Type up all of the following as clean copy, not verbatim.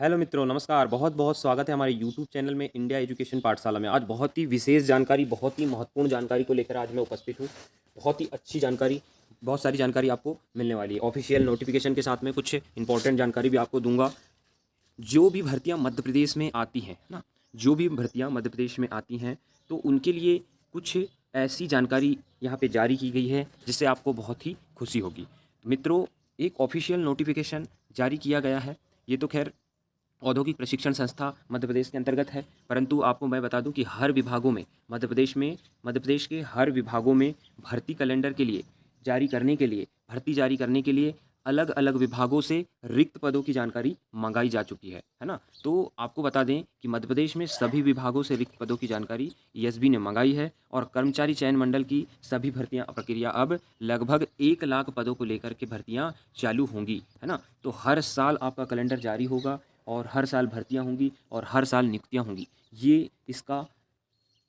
Hello मित्रों, नमस्कार। बहुत बहुत स्वागत है हमारे यूट्यूब चैनल में इंडिया एजुकेशन पाठशाला में। आज बहुत ही विशेष जानकारी, बहुत ही महत्वपूर्ण जानकारी को लेकर आज मैं उपस्थित हूँ। बहुत ही अच्छी जानकारी, बहुत सारी जानकारी आपको मिलने वाली है। ऑफिशियल नोटिफिकेशन के साथ में कुछ इंपॉर्टेंट जानकारी भी आपको दूंगा। जो भी भर्तियां मध्य प्रदेश में आती हैं ना, जो भी भर्तियां मध्य प्रदेश में आती हैं, तो उनके लिए कुछ ऐसी जानकारी यहाँ पे जारी की गई है जिससे आपको बहुत ही खुशी होगी। तो मित्रों, एक ऑफिशियल नोटिफिकेशन जारी किया गया है। ये तो खैर औद्योगिक प्रशिक्षण संस्था मध्य प्रदेश के अंतर्गत है, परंतु आपको मैं बता दूं कि हर विभागों में मध्य प्रदेश के हर विभागों में भर्ती कैलेंडर के लिए भर्ती जारी करने के लिए अलग अलग विभागों से रिक्त पदों की जानकारी मंगाई जा चुकी है ना। तो आपको बता दें कि मध्य प्रदेश में सभी विभागों से रिक्त पदों की जानकारी ईएसबी ने मंगाई है और कर्मचारी चयन मंडल की सभी भर्तियां प्रक्रिया अब लगभग 1 लाख पदों को लेकर के भर्तियां चालू होंगी, है ना। तो हर साल आपका कैलेंडर जारी होगा और हर साल भर्तियां होंगी और हर साल नियुक्तियां होंगी। ये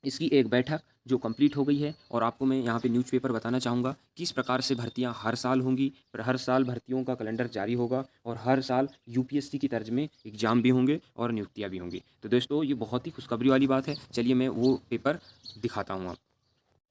इसकी एक बैठक जो कंप्लीट हो गई है और आपको मैं यहाँ पे न्यूज़पेपर बताना चाहूँगा किस प्रकार से भर्तियाँ हर साल होंगी। पर हर साल भर्तियों का कैलेंडर जारी होगा और हर साल यूपीएससी की तर्ज में एग्जाम भी होंगे और नियुक्तियाँ भी होंगी। तो दोस्तों, ये बहुत ही खुशखबरी वाली बात है। चलिए मैं वो पेपर दिखाता हूँ आपको।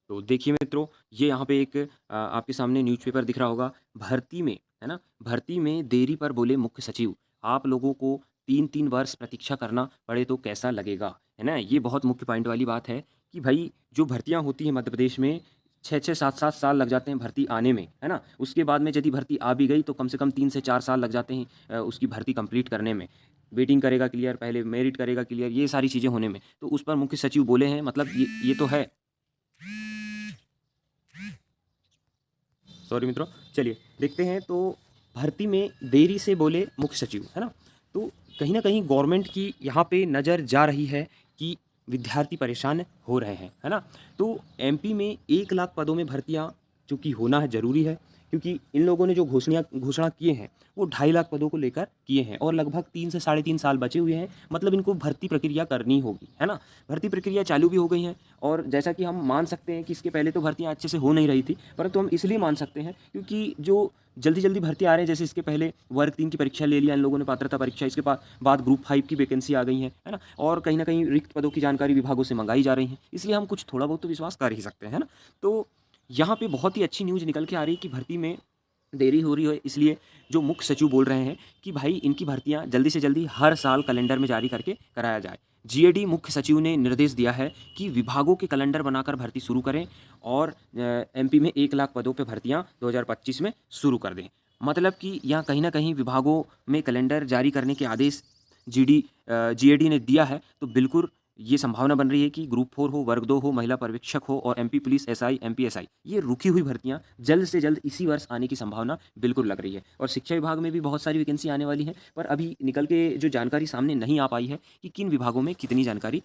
तो देखिए मित्रों, ये यहाँ पे एक आपके सामने न्यूज़पेपर दिख रहा होगा। भर्ती में, है ना, भर्ती में देरी पर बोले मुख्य सचिव, आप लोगों को 3-3 वर्ष प्रतीक्षा करना पड़े तो कैसा लगेगा, है ना। ये बहुत मुख्य पॉइंट वाली बात है कि भाई जो भर्तियाँ होती हैं मध्य प्रदेश में 6-6 7-7 साल लग जाते हैं भर्ती आने में, है ना। उसके बाद में यदि भर्ती आ भी गई तो कम से कम 3 से 4 साल लग जाते हैं उसकी भर्ती कंप्लीट करने में। वेटिंग करेगा क्लियर, पहले मेरिट करेगा क्लियर, ये सारी चीज़ें होने में। तो उस पर मुख्य सचिव बोले हैं, मतलब ये तो है। सॉरी मित्रों, चलिए देखते हैं। तो भर्ती में देरी से बोले मुख्य सचिव, है ना। तो कहीं ना कहीं गवर्नमेंट की यहाँ पे नज़र जा रही है कि विद्यार्थी परेशान हो रहे हैं, है ना। तो एमपी में 1 लाख पदों में भर्तियाँ चूँकि होना है ज़रूरी है, क्योंकि इन लोगों ने जो घोषणा किए हैं वो 2.5 लाख पदों को लेकर किए हैं और लगभग 3 से 3.5 साल बचे हुए हैं। मतलब इनको भर्ती प्रक्रिया करनी होगी, है ना। भर्ती प्रक्रिया चालू भी हो गई है और जैसा कि हम मान सकते हैं कि इसके पहले तो भर्तियां अच्छे से हो नहीं रही थी, परंतु हम इसलिए मान सकते हैं क्योंकि जो जल्दी जल्दी भर्ती आ रहे हैं, जैसे इसके पहले वर्ग 3 की परीक्षा ले लिया इन लोगों ने, पात्रता परीक्षा, इसके बाद ग्रुप 5 की वैकेंसी आ गई है ना। और कहीं ना कहीं रिक्त पदों की जानकारी विभागों से मंगाई जा रही है, इसलिए हम कुछ थोड़ा बहुत तो विश्वास कर ही सकते हैं, है ना। तो यहाँ पे बहुत ही अच्छी न्यूज़ निकल के आ रही है कि भर्ती में देरी हो रही है, इसलिए जो मुख्य सचिव बोल रहे हैं कि भाई इनकी भर्तियां जल्दी से जल्दी हर साल कैलेंडर में जारी करके कराया जाए। जीएडी मुख्य सचिव ने निर्देश दिया है कि विभागों के कैलेंडर बनाकर भर्ती शुरू करें और एमपी में 1 लाख पदों पर भर्तियां 2025 में शुरू कर दें। मतलब कि यहाँ कहीं ना कहीं विभागों में कैलेंडर जारी करने के आदेश जीएडी ने दिया है। तो बिल्कुल ये संभावना बन रही है कि ग्रुप 4 हो, वर्ग 2 हो, महिला पर्यवेक्षक हो और MP police SI MP SI, ये रुकी हुई भर्तियां जल्द से जल्द इसी वर्ष आने की संभावना बिल्कुल लग रही है। और शिक्षा विभाग में भी बहुत सारी वैकेंसी आने वाली है, पर अभी निकल के जो जानकारी सामने नहीं आ पाई है कि किन विभागों में कितनी जानकारी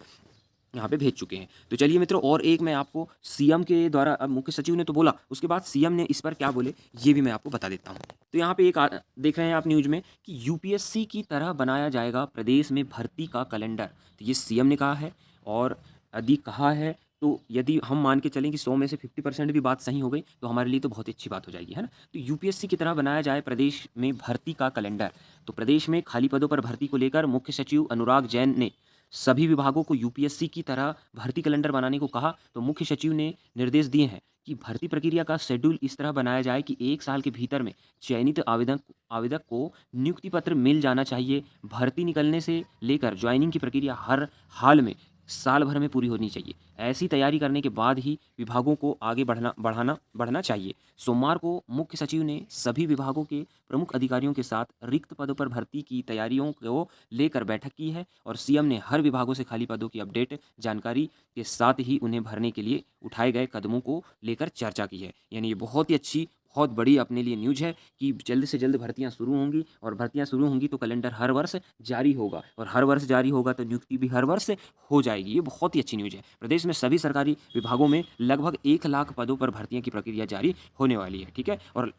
यहाँ पे भेज चुके हैं। तो चलिए मित्रों, और एक मैं आपको सीएम के द्वारा, अब मुख्य सचिव ने तो बोला, उसके बाद सीएम ने इस पर क्या बोले ये भी मैं आपको बता देता हूँ। तो यहाँ पे देख रहे हैं आप न्यूज में कि यूपीएससी की तरह बनाया जाएगा प्रदेश में भर्ती का कैलेंडर। तो ये सीएम ने कहा है और यदि कहा है तो यदि हम मान के चलें कि 100 में से 50% भी बात सही हो गई तो हमारे लिए तो बहुत अच्छी बात हो जाएगी, है ना। तो यूपीएससी की तरह बनाया जाए प्रदेश में भर्ती का कैलेंडर। तो प्रदेश में खाली पदों पर भर्ती को लेकर मुख्य सचिव अनुराग जैन ने सभी विभागों को यूपीएससी की तरह भर्ती कैलेंडर बनाने को कहा। तो मुख्य सचिव ने निर्देश दिए हैं कि भर्ती प्रक्रिया का शेड्यूल इस तरह बनाया जाए कि 1 साल के भीतर में चयनित आवेदक को नियुक्ति पत्र मिल जाना चाहिए। भर्ती निकलने से लेकर ज्वाइनिंग की प्रक्रिया हर हाल में साल भर में पूरी होनी चाहिए। ऐसी तैयारी करने के बाद ही विभागों को आगे बढ़ना चाहिए। सोमवार को मुख्य सचिव ने सभी विभागों के प्रमुख अधिकारियों के साथ रिक्त पदों पर भर्ती की तैयारियों को लेकर बैठक की है और सीएम ने हर विभागों से खाली पदों की अपडेट जानकारी के साथ ही उन्हें भरने के लिए उठाए गए कदमों को लेकर चर्चा की है। यानी ये बहुत ही अच्छी, बहुत बड़ी अपने लिए न्यूज़ है कि जल्द से जल्द भर्तियां शुरू होंगी और भर्तियां शुरू होंगी तो कैलेंडर हर वर्ष जारी होगा और हर वर्ष जारी होगा तो नियुक्ति भी हर वर्ष हो जाएगी। ये बहुत ही अच्छी न्यूज़ है। प्रदेश में सभी सरकारी विभागों में लगभग 1 लाख पदों पर भर्तियां की प्रक्रिया जारी होने वाली है, ठीक है। और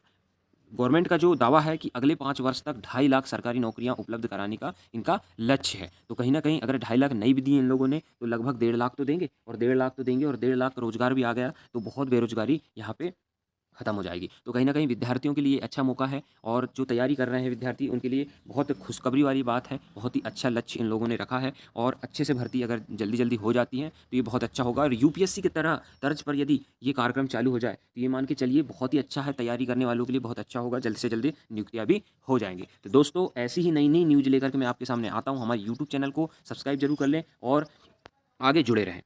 गवर्नमेंट का जो दावा है कि अगले 5 वर्ष तक 2.5 लाख सरकारी नौकरियां उपलब्ध कराने का इनका लक्ष्य है। तो कहीं ना कहीं अगर 2.5 लाख नहीं भी दिए इन लोगों ने तो लगभग 1.5 लाख तो देंगे और 1.5 लाख तो देंगे और 1.5 लाख रोजगार भी आ गया तो बहुत बेरोजगारी यहाँ पे खत्म हो जाएगी। तो कहीं न कहीं विद्यार्थियों के लिए अच्छा मौका है और जो तैयारी कर रहे हैं विद्यार्थी उनके लिए बहुत खुशखबरी वाली बात है। बहुत ही अच्छा लक्ष्य इन लोगों ने रखा है और अच्छे से भर्ती अगर जल्दी-जल्दी हो जाती है तो ये बहुत अच्छा होगा और यूपीएससी की तरह तर्ज पर यदि ये कार्यक्रम चालू हो जाए तो ये मान के चलिए बहुत ही अच्छा है, तैयारी करने वालों के लिए बहुत अच्छा होगा, जल्द से जल्दी नियुक्तियाँ भी हो जाएँगी। तो दोस्तों ऐसी ही नई-नई न्यूज़ लेकर के मैं आपके सामने आता हूँ। हमारे यूट्यूब चैनल को सब्सक्राइब ज़रूर कर लें और आगे जुड़े रहें।